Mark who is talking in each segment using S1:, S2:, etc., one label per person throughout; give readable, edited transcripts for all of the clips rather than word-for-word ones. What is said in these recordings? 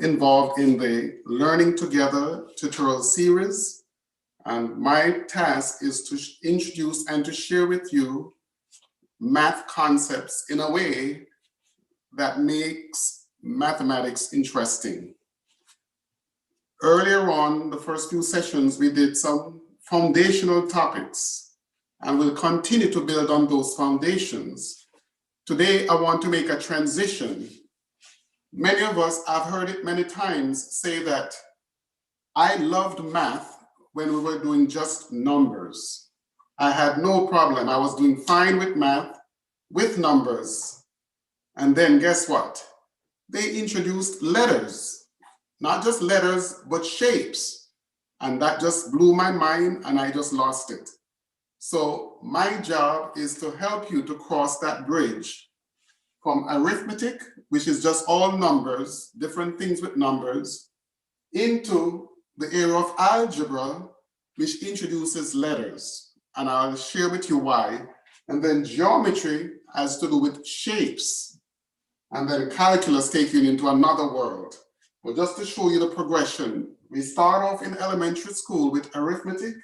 S1: involved in the Learning Together tutorial series. And my task is to introduce and to share with you math concepts in a way that makes mathematics interesting. Earlier on, the first few sessions, we did some foundational topics, and we'll continue to build on those foundations. Today, I want to make a transition. Many of us, I've heard it many times, say that I loved math when we were doing just numbers. I had no problem. I was doing fine with math, with numbers. And then guess what? They introduced letters, not just letters, but shapes. And that just blew my mind and I just lost it. So my job is to help you to cross that bridge from arithmetic, which is just all numbers, different things with numbers, into the area of algebra, which introduces letters. And I'll share with you why. And then geometry has to do with shapes. And then calculus taking you into another world. But just to show you the progression, we start off in elementary school with arithmetic.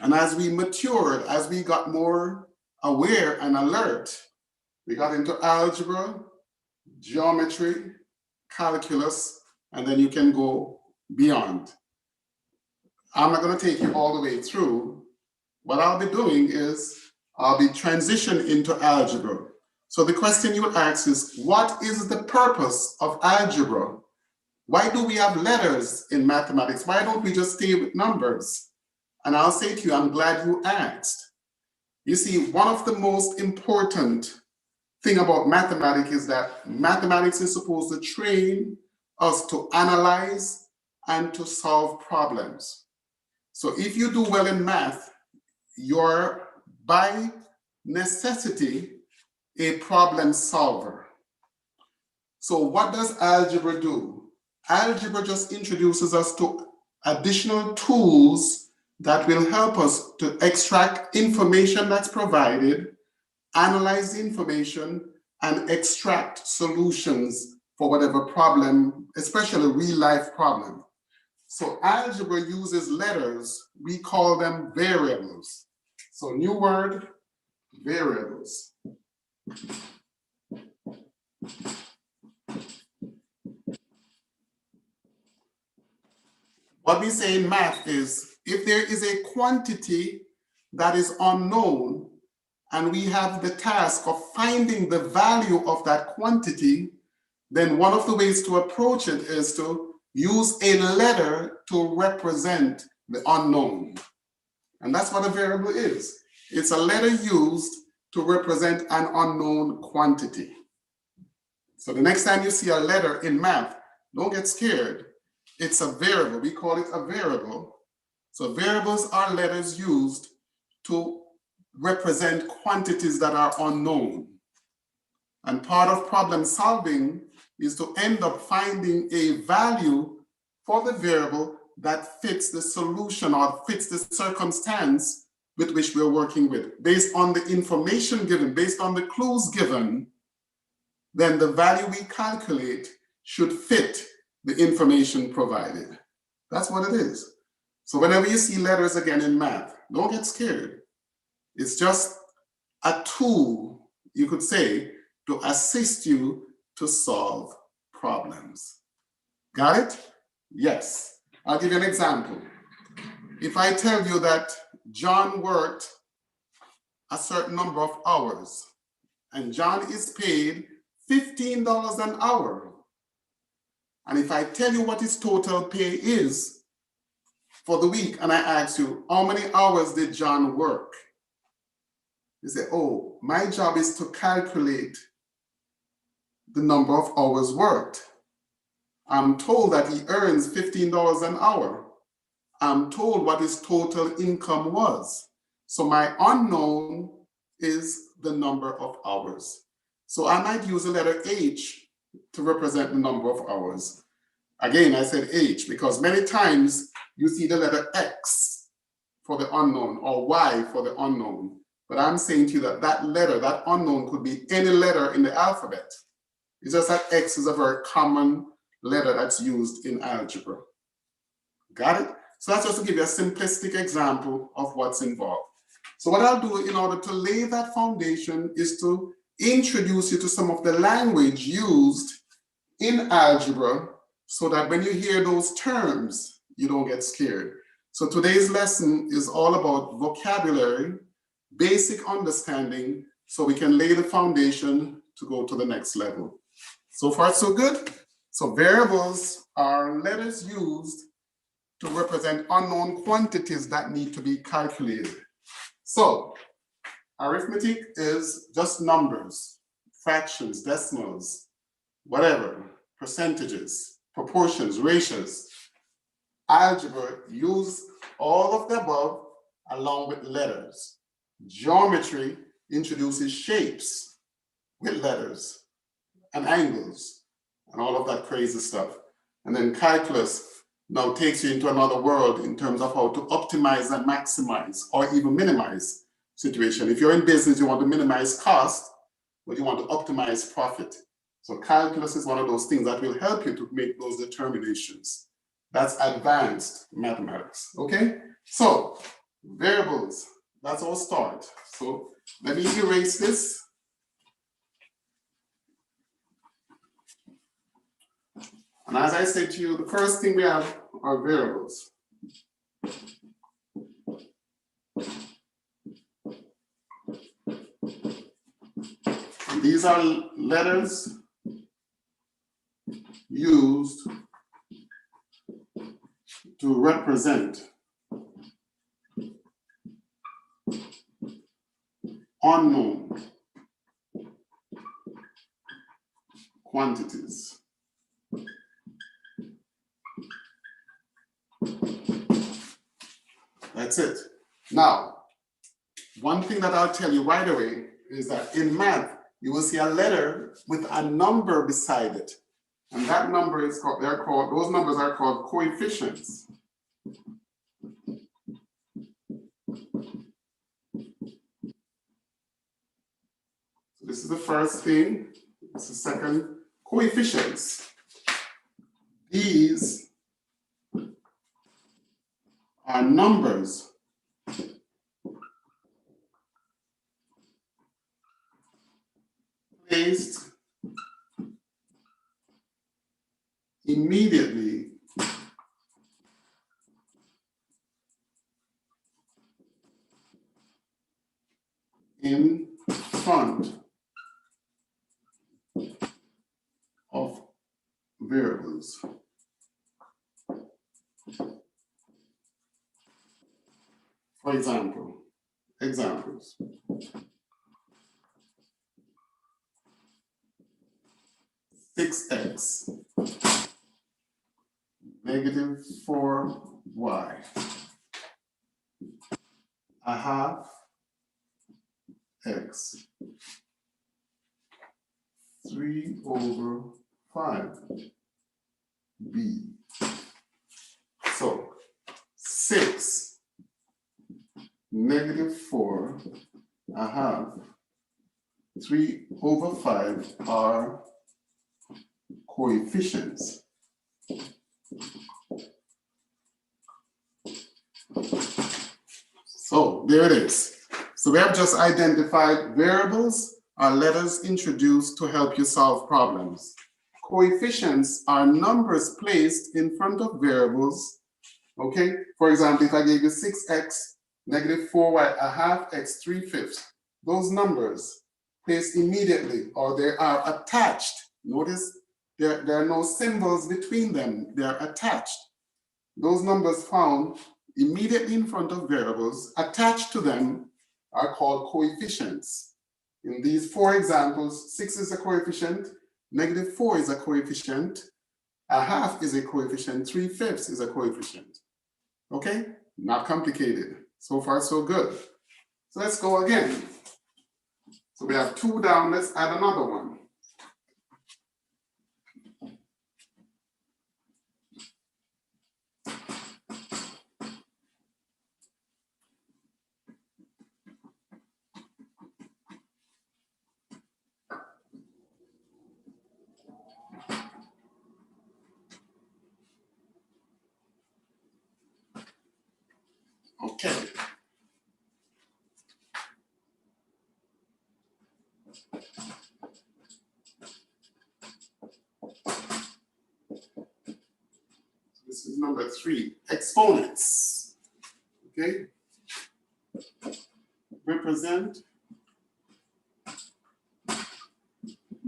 S1: And as we matured, as we got more aware and alert, we got into algebra, geometry, calculus, and then you can go beyond. I'm not going to take you all the way through. What I'll be doing is I'll be transitioning into algebra. So the question you would ask is, what is the purpose of algebra? Why do we have letters in mathematics? Why don't we just stay with numbers? And I'll say to you, I'm glad you asked. You see, one of the most important thing about mathematics is that mathematics is supposed to train us to analyze and to solve problems. So if you do well in math, you're by necessity a problem solver. So what does algebra do? Algebra just introduces us to additional tools that will help us to extract information that's provided, analyze the information, and extract solutions for whatever problem, especially real life problem. So algebra uses letters, we call them variables. So new word, variables. What we say in math is, if there is a quantity that is unknown, and we have the task of finding the value of that quantity, then one of the ways to approach it is to use a letter to represent the unknown. And that's what a variable is. It's a letter used to represent an unknown quantity. So the next time you see a letter in math, don't get scared. It's a variable. We call it a variable. So variables are letters used to represent quantities that are unknown. And part of problem solving is to end up finding a value for the variable that fits the solution or fits the circumstance with which we're working with. Based on the information given, based on the clues given, then the value we calculate should fit the information provided. That's what it is. So whenever you see letters again in math, don't get scared. It's just a tool, you could say, to assist you to solve problems. Got it? Yes. I'll give you an example. If I tell you that John worked a certain number of hours and John is paid $15 an hour, and if I tell you what his total pay is for the week and I ask you, how many hours did John work? You say, oh, my job is to calculate the number of hours worked. I'm told that he earns $15 an hour. I'm told what his total income was. So my unknown is the number of hours. So I might use the letter H to represent the number of hours. Again, I said H because many times you see the letter X for the unknown or Y for the unknown. But I'm saying to you that that letter, that unknown, could be any letter in the alphabet. It's just that X is a very common letter that's used in algebra. Got it? So that's just to give you a simplistic example of what's involved. So what I'll do in order to lay that foundation is to introduce you to some of the language used in algebra so that when you hear those terms, you don't get scared. So today's lesson is all about vocabulary, basic understanding, so we can lay the foundation to go to the next level. So far, so good. So variables are letters used to represent unknown quantities that need to be calculated. So arithmetic is just numbers, fractions, decimals, whatever, percentages, proportions, ratios. Algebra use all of the above along with letters. Geometry introduces shapes with letters and angles and all of that crazy stuff. And then calculus now takes you into another world in terms of how to optimize and maximize or even minimize situation. If you're in business, you want to minimize cost, but you want to optimize profit. So calculus is one of those things that will help you to make those determinations. That's advanced mathematics, okay? So variables, that's our start. So let me erase this. And as I said to you, the first thing we have are variables. And these are letters used to represent unknown quantities. That's it. Now, one thing that I'll tell you right away is that in math, you will see a letter with a number beside it. And that number is called, those numbers are called coefficients. So this is the first thing. This is the second, coefficients. These are numbers placed immediately in front of variables. For example, examples. 6x negative 4y, a half x 3 over 5 b. So 6 negative 4 a half 3 over 5 are coefficients. So there it is. So we have just identified variables are letters introduced to help you solve problems. Coefficients are numbers placed in front of variables. Okay, for example, if I gave you 6x negative 4y a half x 3/5, those numbers placed immediately or they are attached. Notice there are no symbols between them, they're attached. Those numbers found immediately in front of variables attached to them are called coefficients. In these 4 examples, 6 is a coefficient, negative 4 is a coefficient, a half is a coefficient, 3/5 is a coefficient. Okay, not complicated. So far, so good. So let's go again. So we have 2 down, let's add another one. Okay. This is number 3, exponents. Okay. Represent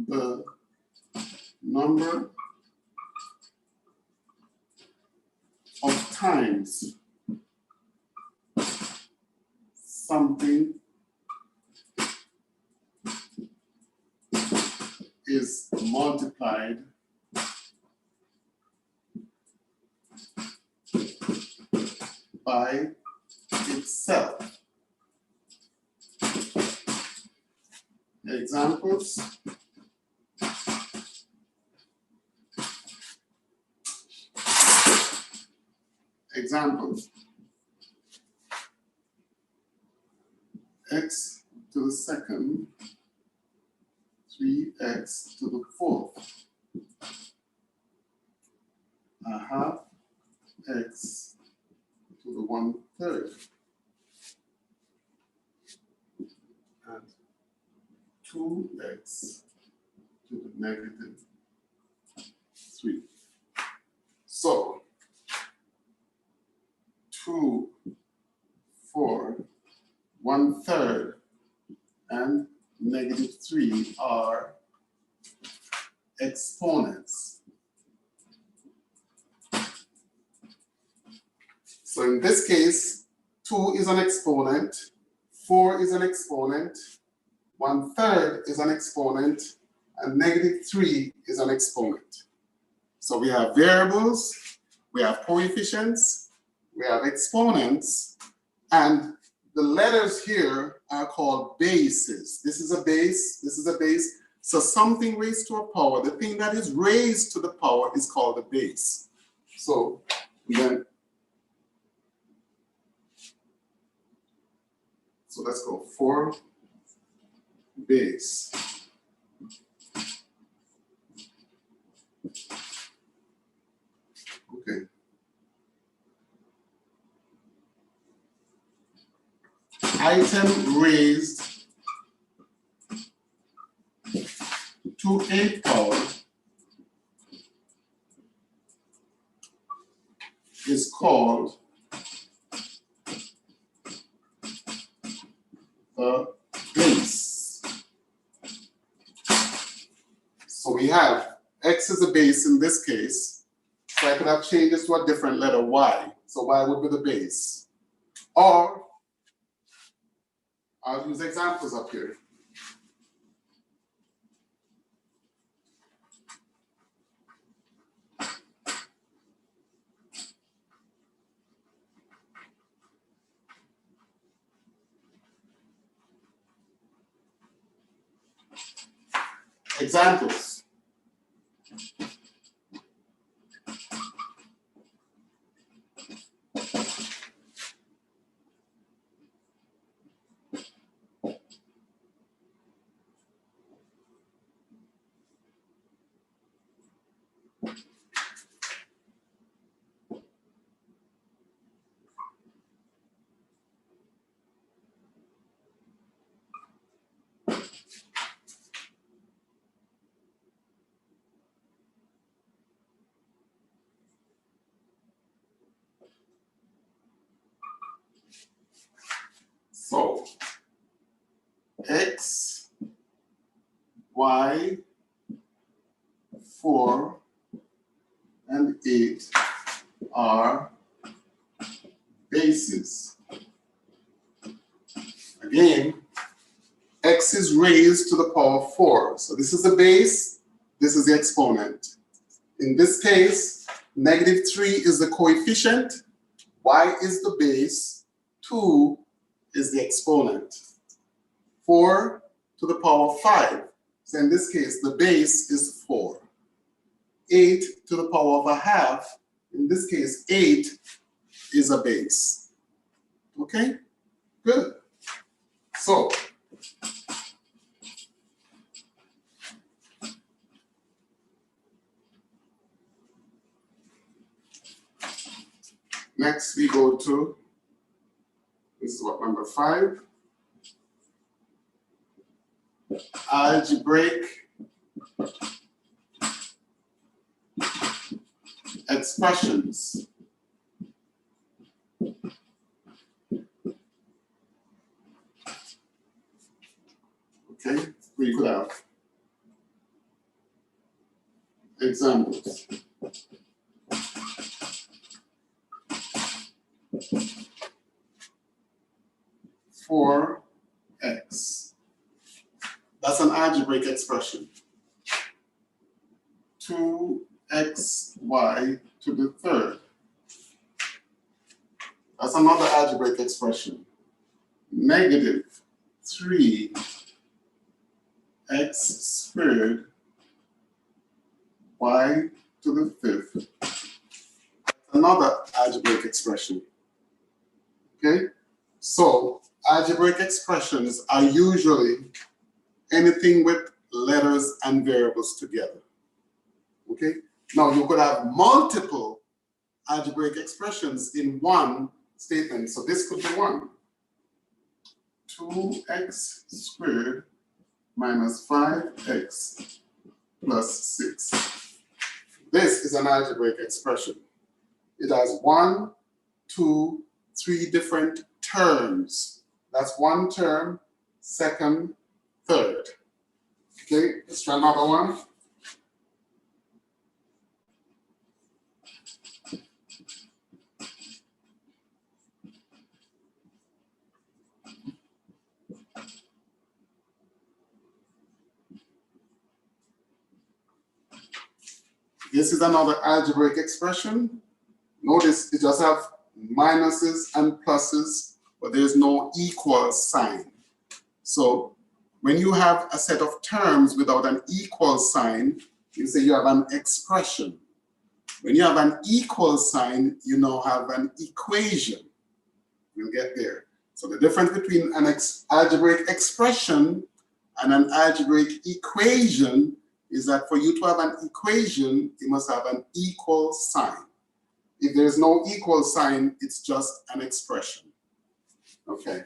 S1: the number of times something is multiplied by itself. Examples. Examples. X to the second, 3x to the fourth, a half x to the 1/3, and 2x to the negative 3. So 2, 4, 1/3, and negative 3 are exponents. So in this case, 2 is an exponent, 4 is an exponent, 1/3 is an exponent, and negative 3 is an exponent. So we have variables, we have coefficients, we have exponents, and the letters here are called bases. This is a base, this is a base. So something raised to a power, the thing that is raised to the power is called a base. So then, so let's go 4 base. Okay. Item raised to a power is called a base. So we have x is a base in this case, so I could have changed this to a different letter, y. So y would be the base. Or I'll use examples up here. Examples. So x, y, 4, and 8 are bases. Again, x is raised to the power of 4. So this is the base, this is the exponent. In this case, negative 3 is the coefficient, y is the base, 2 is the exponent. 4 to the power of 5. So in this case, the base is 4. 8 to the power of a half. In this case, 8 is a base. Okay? Good. So, next we go to This is what, number 5? Algebraic expressions. Okay, we could have examples. For x. That's an algebraic expression. 2xy to the third. That's another algebraic expression. Negative 3x squared y to the fifth. Another algebraic expression. Okay? So, algebraic expressions are usually anything with letters and variables together. Okay? Now, you could have multiple algebraic expressions in one statement. So, this could be one. 2x squared minus 5x plus 6. This is an algebraic expression. It has 1, 2, 3 different terms. That's one term, second, third. Okay, let's try another one. This is another algebraic expression. Notice it just have minuses and pluses, but there's no equal sign. So when you have a set of terms without an equal sign, you say you have an expression. When you have an equal sign, you now have an equation. We'll get there. So the difference between an algebraic expression and an algebraic equation is that for you to have an equation, you must have an equal sign. If there's no equal sign, it's just an expression. Okay.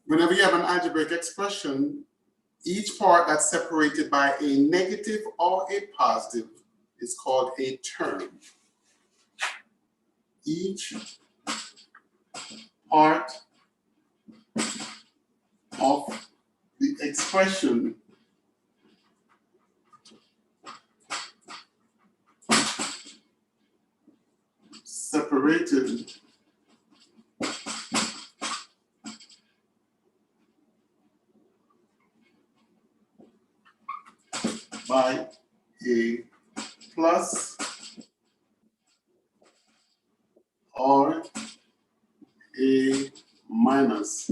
S1: Whenever you have an algebraic expression, each part that's separated by a negative or a positive is called a term. Each part of the expression separated by a plus or a minus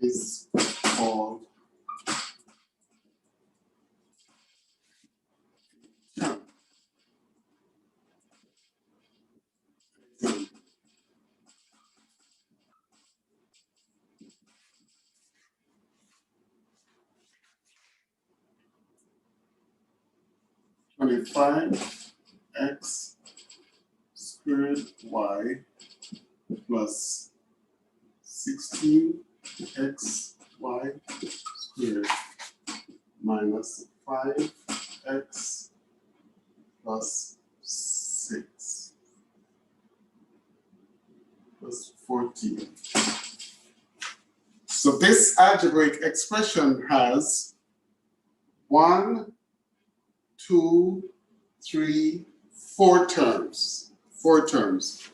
S1: is called term. 25x squared y plus 16xy squared minus 5x plus 6 plus 14. So this algebraic expression has 1, 2, 3, 4 terms. 4 terms.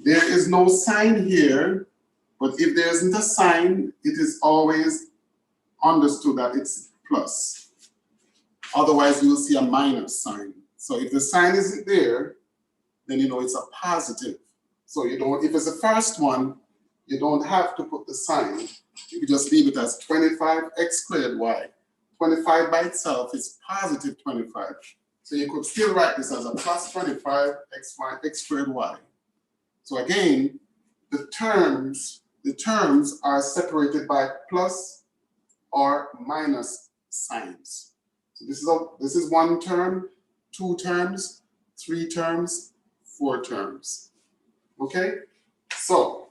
S1: There is no sign here, but if there isn't a sign, it is always understood that it's plus. Otherwise, you will see a minus sign. So if the sign isn't there, then you know it's a positive. So you don't, if it's the first one, you don't have to put the sign. You can just leave it as 25x squared y. 25 by itself is positive 25. So you could still write this as a plus 25 x squared y. So again, the terms are separated by plus or minus signs. So this is 1 term, 2 terms, 3 terms, 4 terms. Okay? So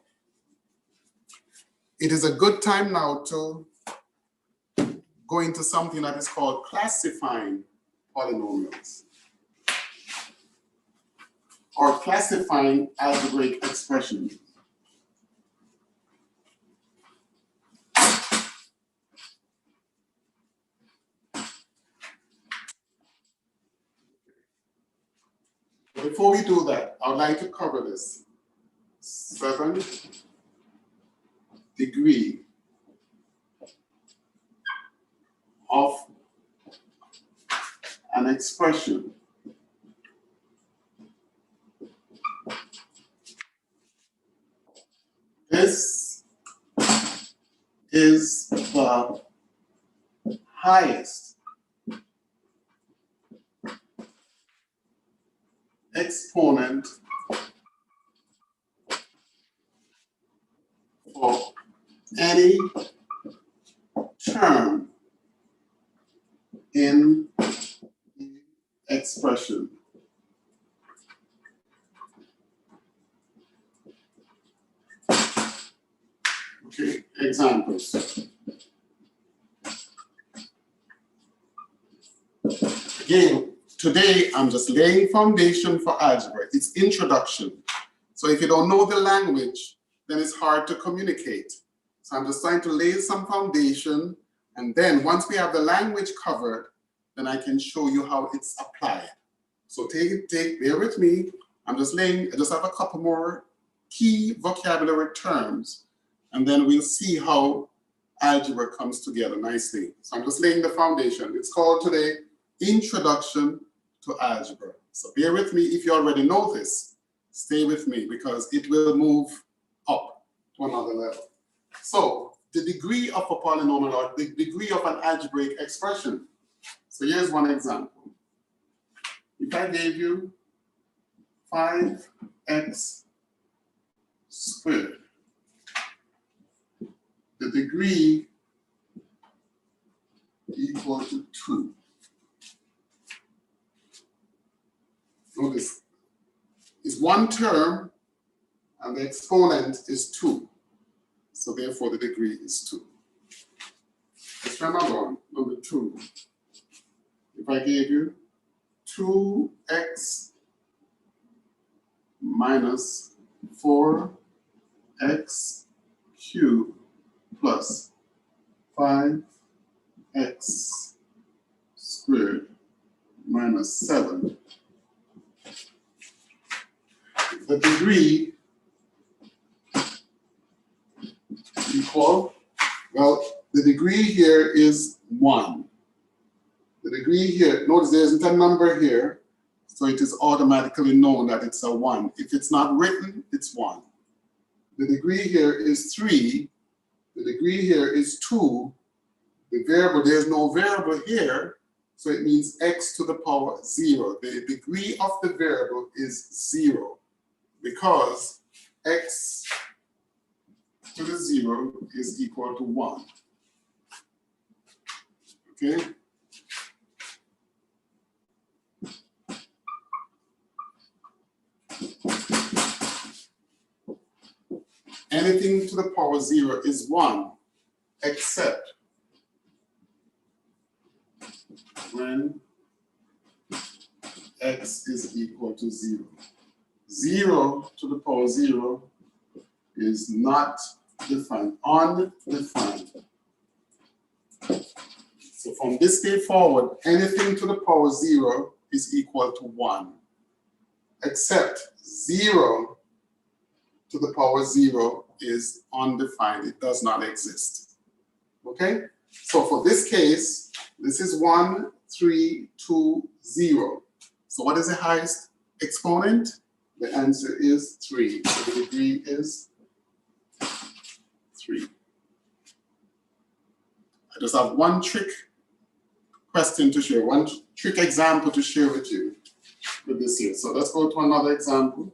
S1: it is a good time now to go into something that is called classifying polynomials or classifying algebraic expressions. Before we do that, I would like to cover this 7th degree of an expression this is the highest exponent for any term in the expression. Okay, examples. Again, today I'm just laying foundation for algebra. It's introduction. So if you don't know the language, then it's hard to communicate. So I'm just trying to lay some foundation, and then once we have the language covered, then I can show you how it's applied. So bear with me. I just have a couple more key vocabulary terms, and then we'll see how algebra comes together nicely. So I'm just laying the foundation. It's called today Introduction to Algebra. So bear with me. If you already know this, stay with me because it will move up to another level. So the degree of a polynomial or the degree of an algebraic expression. So here's one example. If I gave you 5x squared, the degree equal to 2. Notice, it's 1 term and the exponent is 2. So therefore the degree is 2. Let's try another one, number 2. If I gave you 2x minus 4x cubed plus 5x squared minus 7. The degree equal, well, the degree here is 1. The degree here, notice there isn't a number here, so it is automatically known that it's a 1. If it's not written, it's 1. The degree here is 3. The degree here is 2. The variable, there's no variable here, so it means x to the power 0. The degree of the variable is 0 because x to the 0 is equal to 1. Okay? Anything to the power 0 is 1, except when x is equal to 0. 0 to the power 0 is not undefined. So from this day forward, anything to the power 0 is equal to 1, except 0 to the power 0 is undefined. It does not exist. Okay? So for this case, this is 1, 3, 2, 0. So what is the highest exponent? The answer is 3. So the degree is 3. I just have one trick question to share, one trick example to share with you with this here. So let's go to another example.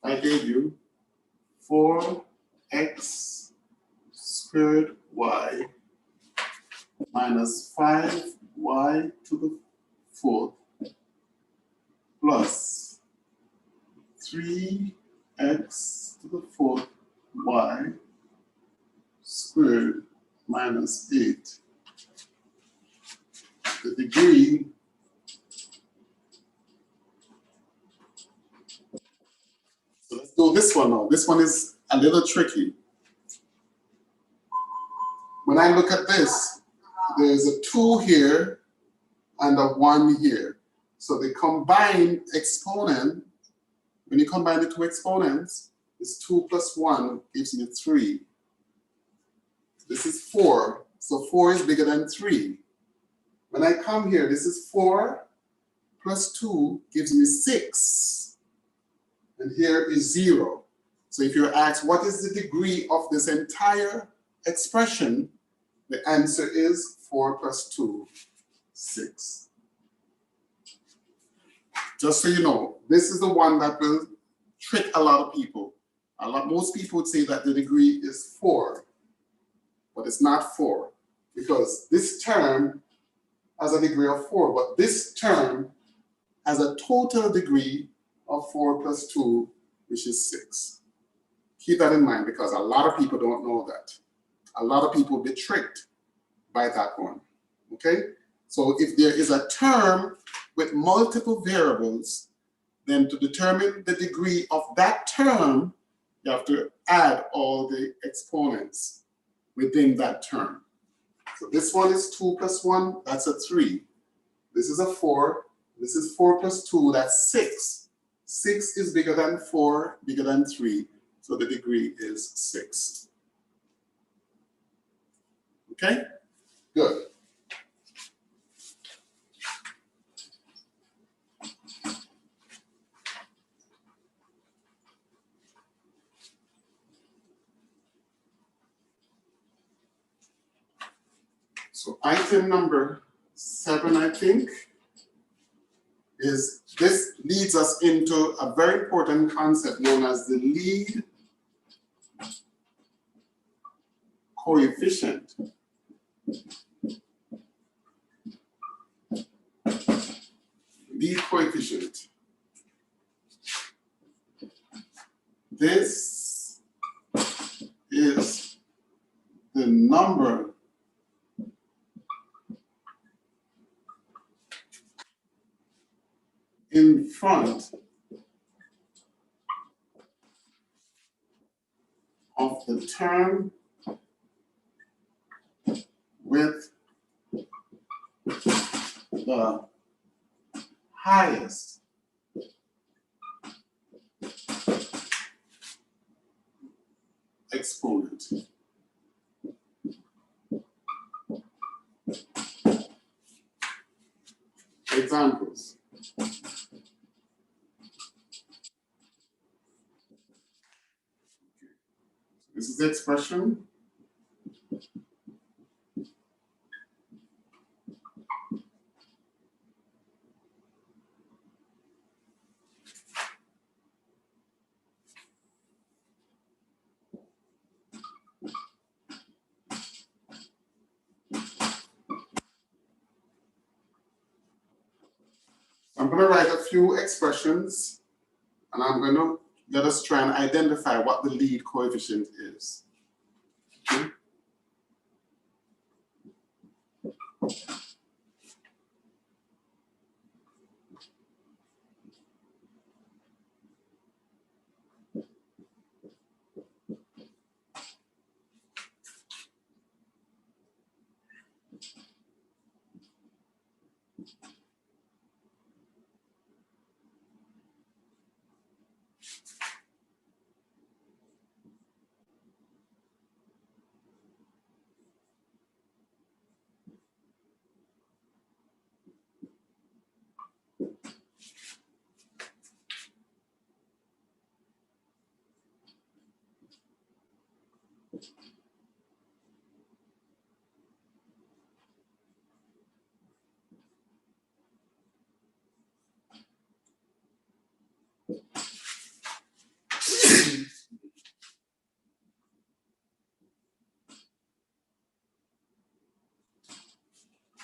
S1: I gave you 4x squared y minus 5y to the 4th plus 3x to the 4th y squared minus 8. The degree so let's do this one now. This one is a little tricky. When I look at this, there's a 2 here and a 1 here. So the combined exponent, when you combine the two exponents, is 2 plus 1 gives me 3. This is 4, so 4 is bigger than 3. When I come here, this is 4 plus 2 gives me 6. And here is 0. So if you're asked what is the degree of this entire expression, the answer is 4 plus 2, 6. Just so you know, this is the one that will trick a lot of people. Most people would say that the degree is 4, but it's not 4, because this term has a degree of 4, but this term has a total degree of 4 plus 2, which is 6. Keep that in mind, because a lot of people don't know that. A lot of people will be tricked by that one, okay? So if there is a term with multiple variables, then to determine the degree of that term, you have to add all the exponents within that term. So this one is 2 plus 1, that's a 3. This is a 4. This is 4 plus 2, that's 6. 6 is bigger than 4, bigger than 3, so the degree is 6. Okay? Good. So item number 7, I think, is this leads us into a very important concept known as the lead coefficient. Lead coefficient. This is the number in front of the term with the highest exponent. Examples. This is the expression. I'm going to write a few expressions, and I'm going to let us try and identify what the lead coefficient is. Okay?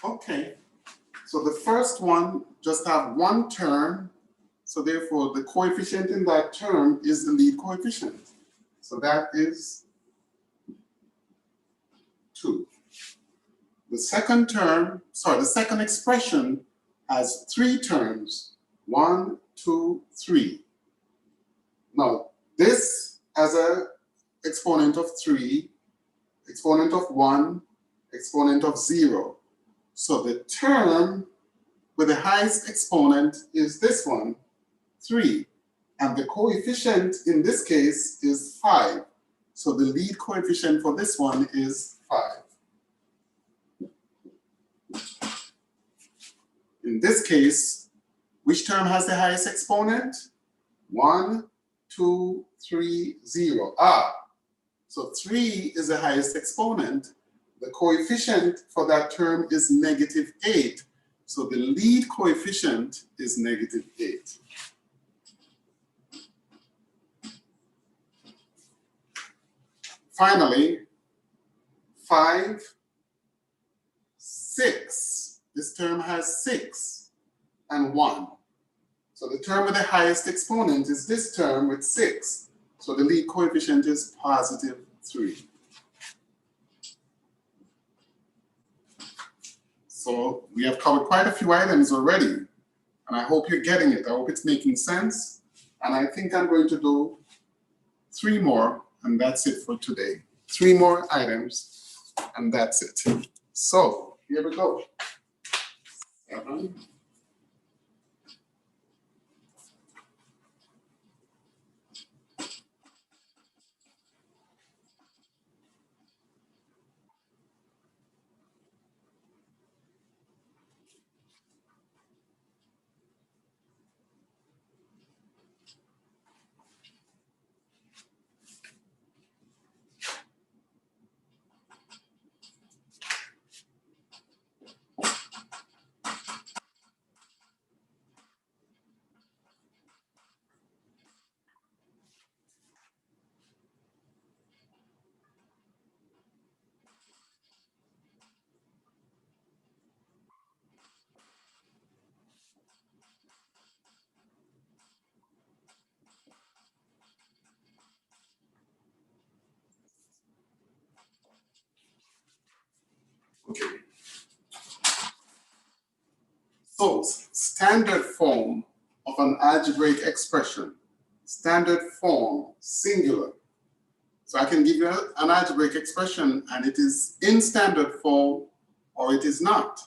S1: Okay, so the first one just have one term, so therefore the coefficient in that term is the lead coefficient. So that is 2. The second term, sorry, the second expression has 3 terms, 1, 2, 3. Now, this has a exponent of 3, exponent of 1, exponent of 0. So the term with the highest exponent is this one, 3. And the coefficient in this case is 5. So the lead coefficient for this one is 5. In this case, which term has the highest exponent? 1, 2, 3, 0. So 3 is the highest exponent. The coefficient for that term is -8. So the lead coefficient is -8. Finally, 5, 6. This term has 6 and 1. So the term with the highest exponent is this term with 6. So the lead coefficient is +3. So we have covered quite a few items already, and I hope you're getting it. I hope it's making sense. And I think I'm going to do 3 more, and that's it for today. 3 more items, and that's it. So here we go. 7. Okay. So standard form of an algebraic expression. Standard form, singular. So I can give you an algebraic expression and it is in standard form or it is not.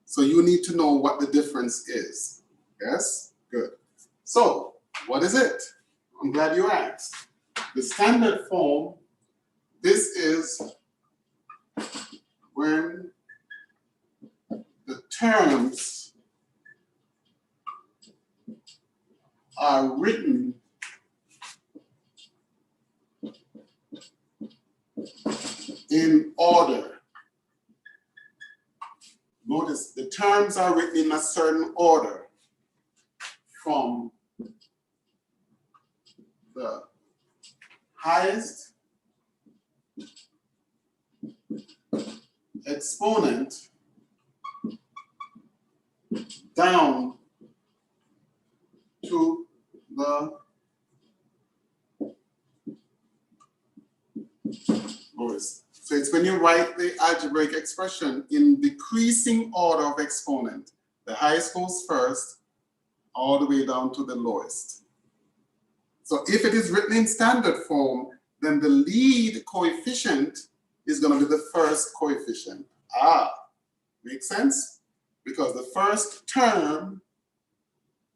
S1: So you need to know what the difference is. Yes? Good. So what is it? I'm glad you asked. The standard form, this is when the terms are written in order. Notice the terms are written in a certain order from the highest exponent down to the lowest. So it's when you write the algebraic expression in decreasing order of exponent. The highest goes first, all the way down to the lowest. So if it is written in standard form, then the lead coefficient is going to be the first coefficient. Makes sense? Because the first term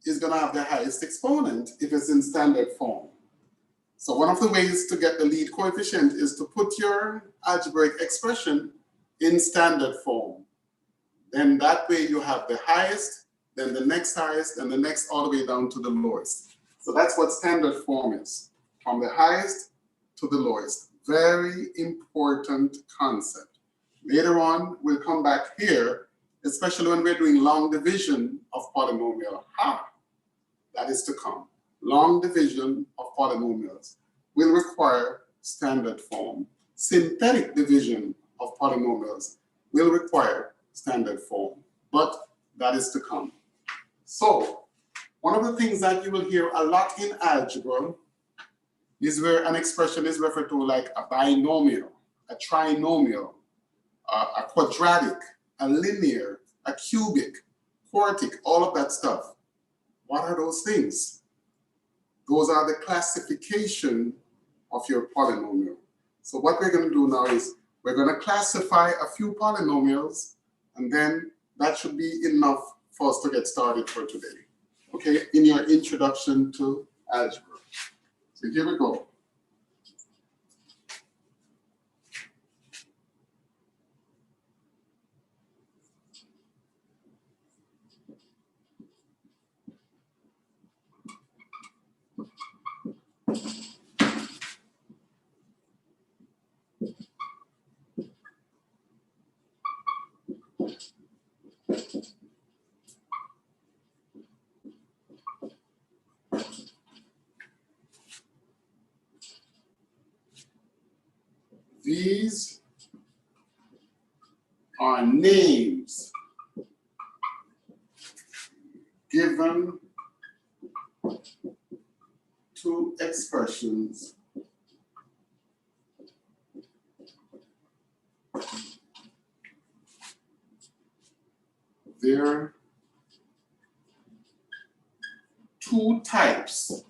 S1: is going to have the highest exponent if it's in standard form. So one of the ways to get the lead coefficient is to put your algebraic expression in standard form. Then that way you have the highest, then the next highest, and the next all the way down to the lowest. So that's what standard form is, from the highest to the lowest. Very important concept. Later on, we'll come back here, especially when we're doing long division of polynomial. That is to come. Long division of polynomials will require standard form. Synthetic division of polynomials will require standard form, but that is to come. So, one of the things that you will hear a lot in algebra is where an expression is referred to like a binomial, a trinomial, a quadratic, a linear, a cubic, quartic, all of that stuff. What are those things? Those are the classification of your polynomial. So what we're going to do now is we're going to classify a few polynomials, and then that should be enough for us to get started for today. Okay, in your introduction to algebra. So here we go. These are names given to expressions there are two types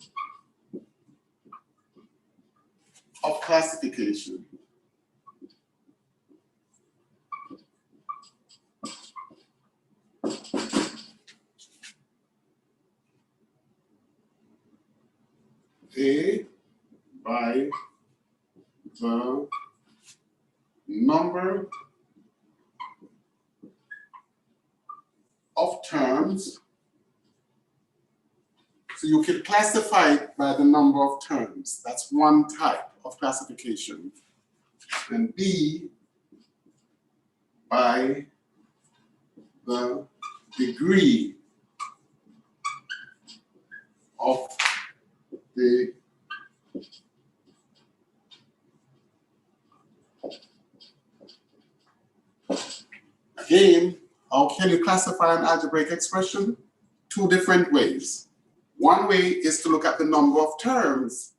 S1: of classification. A, by the number of terms. So you can classify it by the number of terms. That's one type of classification. And B, by the degree of the Again, how can you classify an algebraic expression? Two different ways. One way is to look at the number of terms,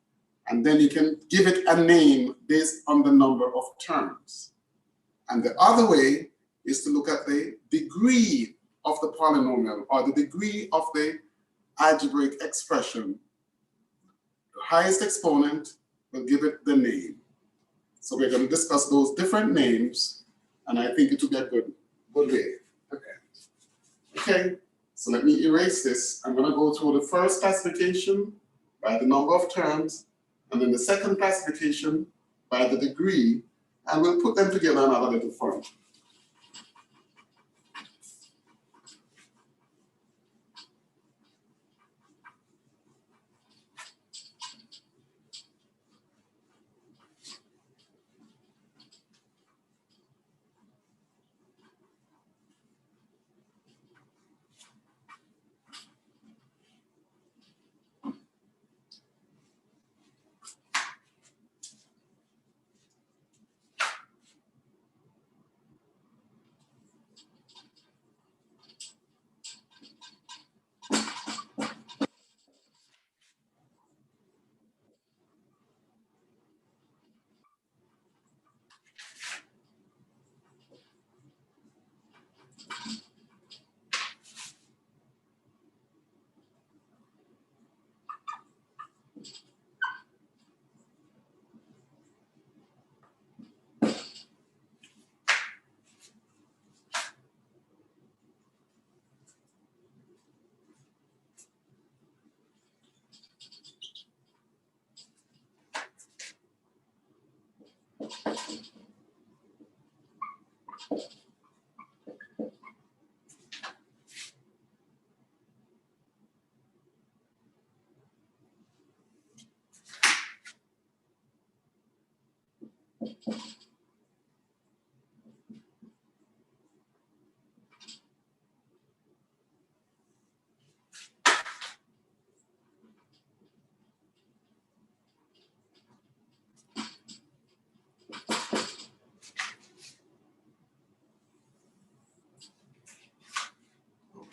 S1: and then you can give it a name based on the number of terms. And the other way is to look at the degree of the polynomial or the degree of the algebraic expression. The highest exponent will give it the name. So we're going to discuss those different names, and I think it will be a good way. Okay, so let me erase this. I'm going to go through the first classification by the number of terms, and then the second classification by the degree, and we'll put them together in another little form.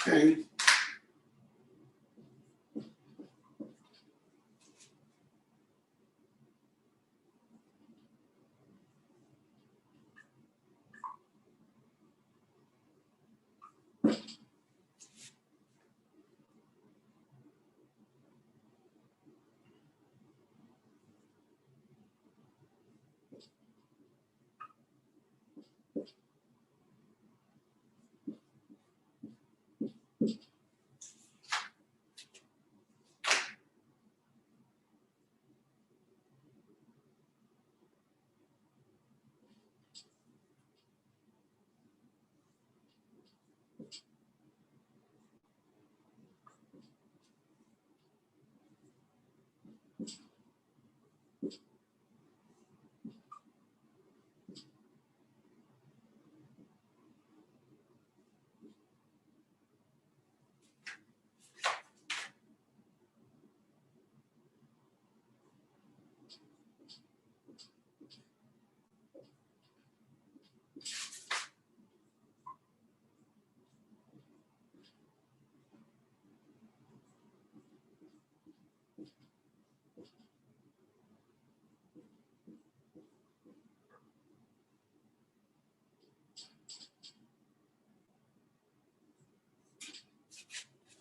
S1: Okay.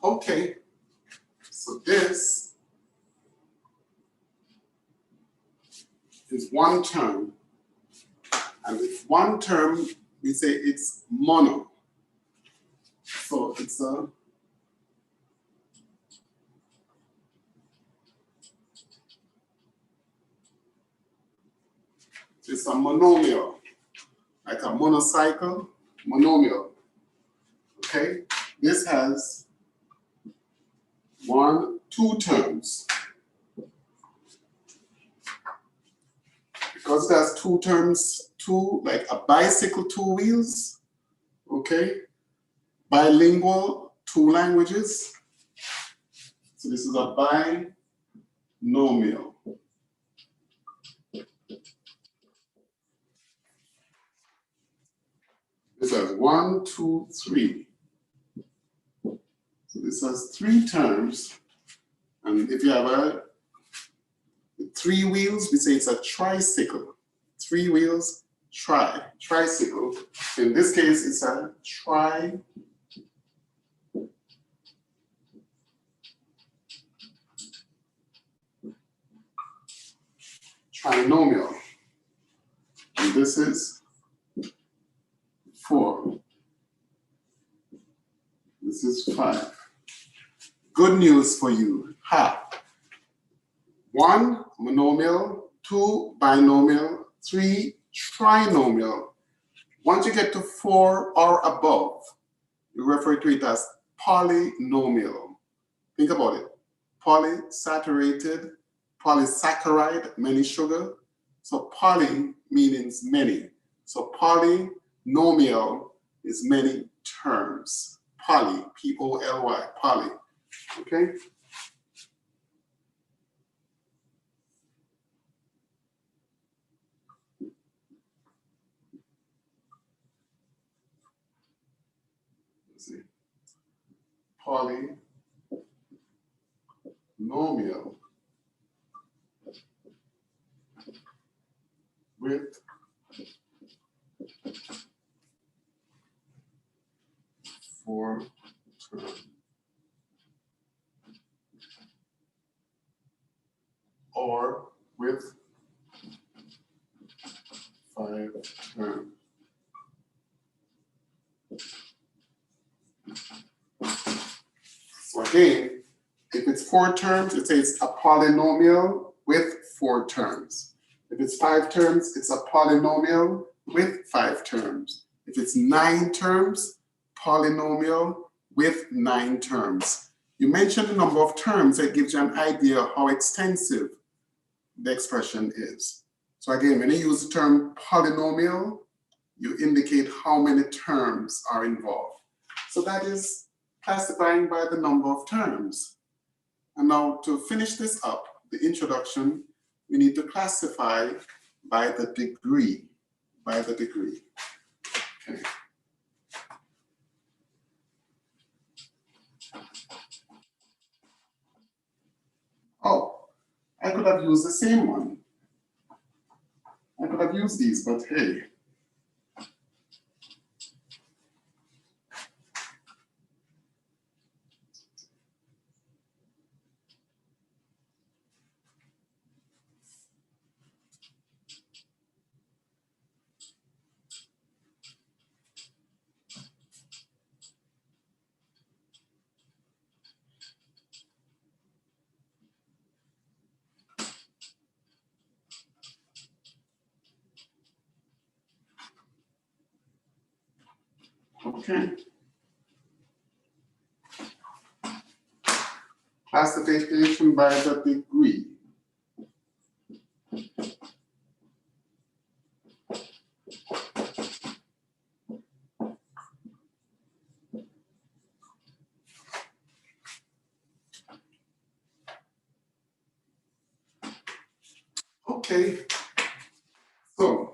S1: Okay, so this is one term, and with one term, we say it's mono. So it's a monomial, like a monocycle, monomial. Okay, this has two terms. Because it has two terms, like a bicycle, two wheels, okay? Bilingual, two languages. So this is a binomial. This has 1, 2, 3. So this has three terms. And if you have three wheels, we say it's a tricycle. 3 wheels, tricycle. In this case, it's a trinomial. And this is 4. This is 5. Good news for you. 1 monomial, 2 binomial, 3 trinomial. Once you get to 4 or above, you refer to it as polynomial. Think about it. Polysaturated, polysaccharide, many sugar. So poly means many. So polynomial is many terms. Poly, P-O-L-Y, poly. Okay? Let's see. Polynomial with 4 terms. Or with 5 terms. So again, if it's 4 terms, it says a polynomial with 4 terms. If it's 5 terms, it's a polynomial with 5 terms. If If it's 9 terms, polynomial with 9 terms. You mentioned the number of terms, that gives you an idea of how extensive the expression is. So again, when you use the term polynomial, you indicate how many terms are involved. So that is classifying by the number of terms. And now to finish this up, the introduction, we need to classify by the degree, Okay. Oh, I could have used the same one. I could have used these, but hey. Okay. Classification by the degree. Okay. So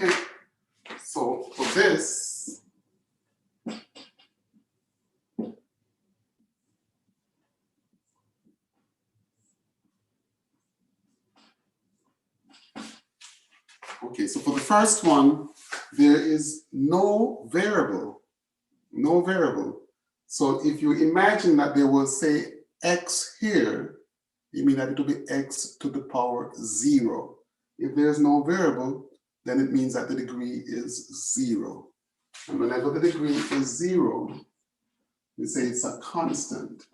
S1: okay. So for this, okay, so for the first one, there is no variable, no variable. So if you imagine that there was, say, x here, you mean that it will be x to the power 0. If there's no variable, then it means that the degree is 0. And whenever the degree is 0, we say it's a constant.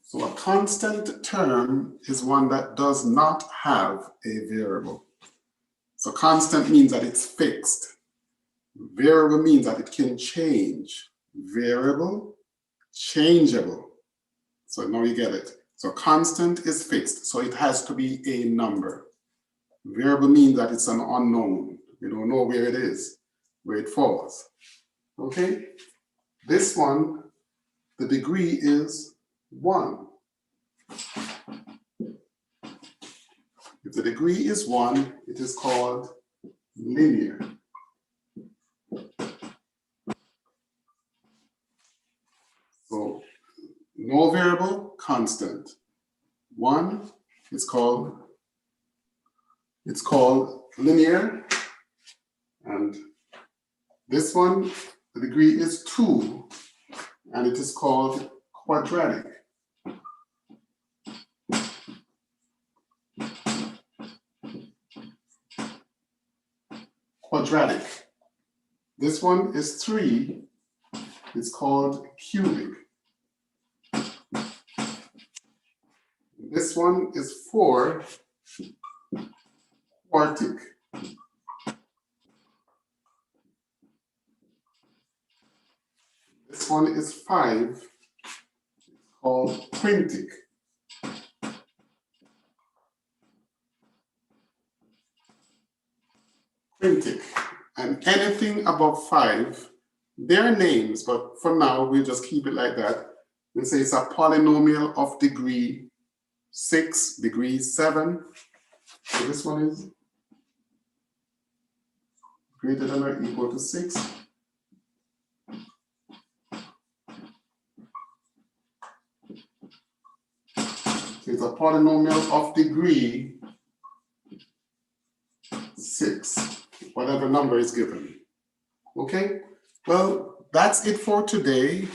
S1: So a constant term is one that does not have a variable. So constant means that it's fixed. Variable means that it can change. Variable, changeable. So now you get it. So constant is fixed, so it has to be a number. Variable means that it's an unknown. We don't know where it is, where it falls. Okay? This one, the degree is 1. If the degree is 1, it is called linear. Small variable, constant. 1, it's called linear. And this one, the degree is 2, and it is called quadratic. Quadratic. This one is 3, it's called cubic. This one is 4, quartic. This one is 5, called quintic. Quintic. And anything above 5, their names, but for now, we'll just keep it like that. We'll say it's a polynomial of degree 6, degree 7. So this one is greater than or equal to 6. So it's a polynomial of degree 6, whatever number is given. Okay? Well, that's it for today.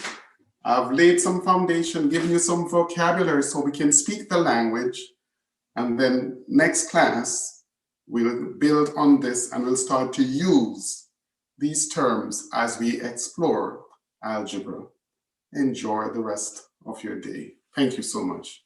S1: I've laid some foundation, given you some vocabulary so we can speak the language. And then next class, we'll build on this and we'll start to use these terms as we explore algebra. Enjoy the rest of your day. Thank you so much.